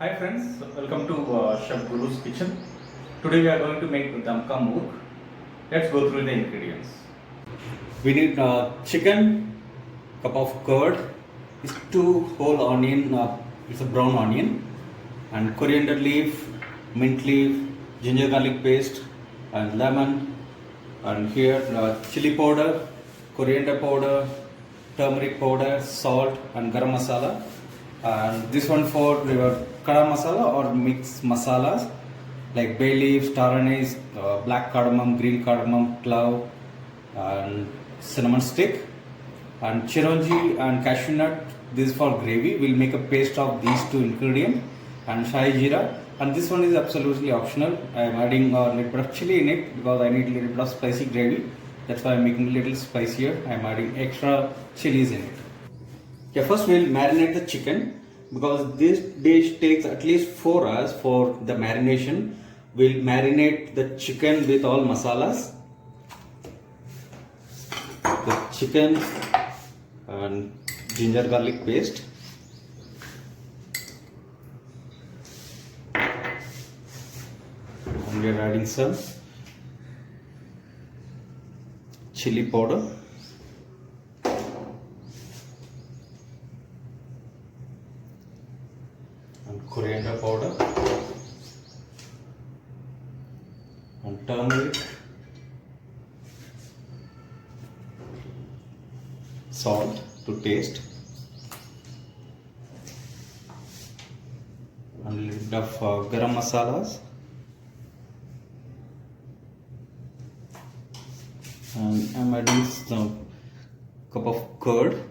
Hi friends, welcome to Chef Guru's kitchen. Today we are going to make dum ka mook. Let's go through the ingredients. We need chicken, cup of curd, is two whole onion, it's a brown onion, and coriander leaf, mint leaf, ginger garlic paste, and lemon, and here chili powder, coriander powder, turmeric powder, salt, and garam masala. And this one for your kada masala or mixed masalas like bay leaf, star anise, black cardamom, green cardamom, clove, and cinnamon stick, and chironji and cashew nut. This is for gravy. We'll make a paste of these two ingredients, and shahi jeera. And this one is absolutely optional. I am adding a little bit of chili in it because I need a little bit of spicy gravy. That's why I'm making a little spicier. I am adding extra chilies in it. Yeah, first we'll marinate the chicken because this dish takes at least 4 hours for the marination. We'll marinate the chicken with all masalas. The chicken and ginger garlic paste. And we're adding some chili powder. And coriander powder and turmeric, salt to taste, and a little bit of garam masalas, and I'm adding some cup of curd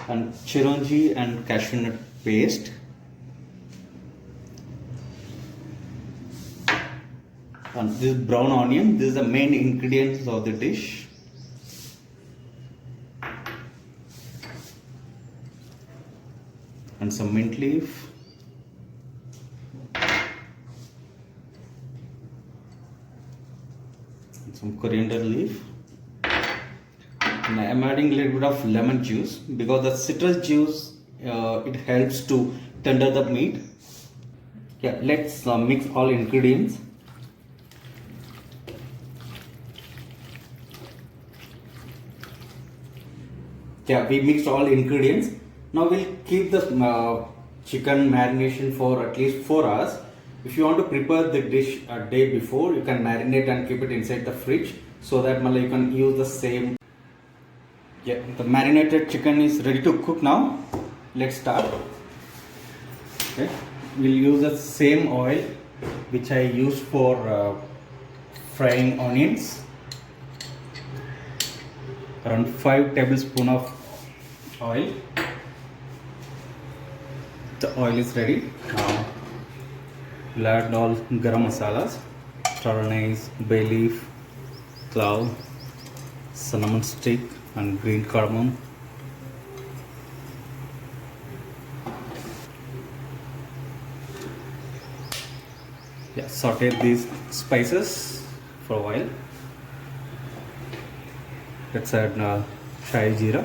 and chironji and cashew nut paste, and this brown onion. This is the main ingredients of the dish. And some mint leaf, and some coriander leaf. And I am adding a little bit of lemon juice because the citrus juice it helps to tender the meat. Yeah, let's mix all ingredients. Yeah, we mixed all ingredients. Now we'll keep the chicken marination for at least 4 hours. If you want to prepare the dish a day before, you can marinate and keep it inside the fridge so that you can use the same. Yeah, the marinated chicken is ready to cook now. Let's start. Okay, we'll use the same oil which I used for frying onions. Around 5 tablespoons of oil. The oil is ready. Now we'll add all garam masalas, star anise, bay leaf, clove, cinnamon stick, and green cardamom. Yeah, saute these spices for a while. Let's add shahi jeera,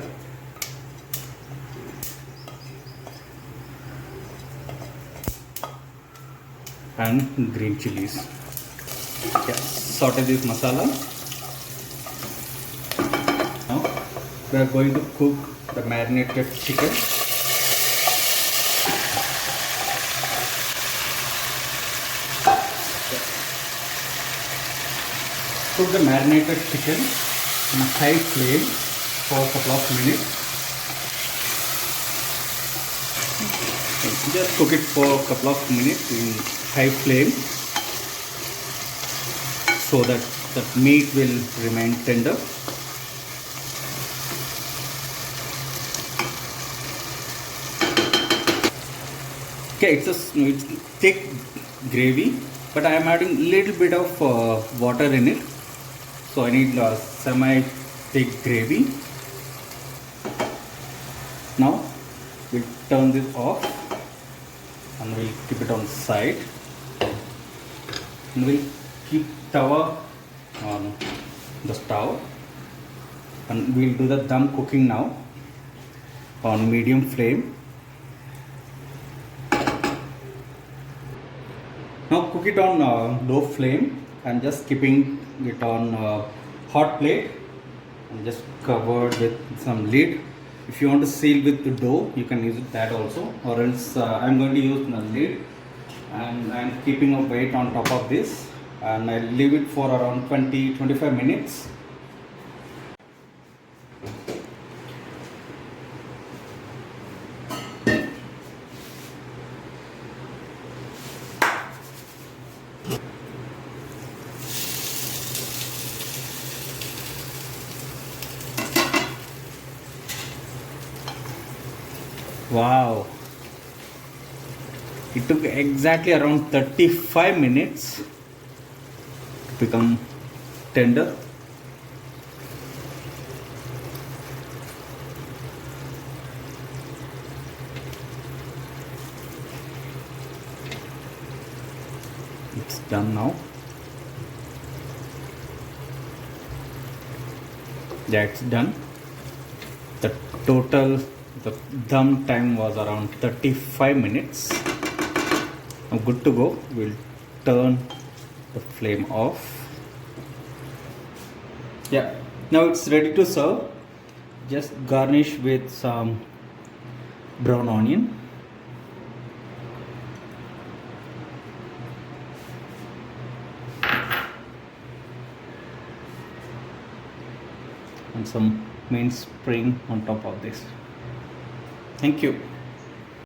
and green chilies. Yeah, saute this masala. Now we are going to cook the marinated chicken. Cook the marinated chicken on a high flame for a couple of minutes. Just cook it for a couple of minutes in high flame so that the meat will remain tender. Okay, it's thick gravy, but I am adding little bit of water in it, so I need semi-thick gravy. Now we'll turn this off and we'll keep it on the side, and we'll keep tawa on the stove, and we'll do the dum cooking now. on medium flame. Now cook it on low flame and just keeping it on hot plate and just covered with some lid. If you want to seal with the dough, you can use that also, or else I'm going to use the lid, and I'm keeping a weight on top of this, and I leave it for around 20-25 minutes. Wow, it took exactly around 35 minutes to become tender. It's done now. That's done. The dum time was around 35 minutes. Now good to go. We'll turn the flame off. Yeah, now it's ready to serve. Just garnish with some brown onion. And some mint spring on top of this. Thank you.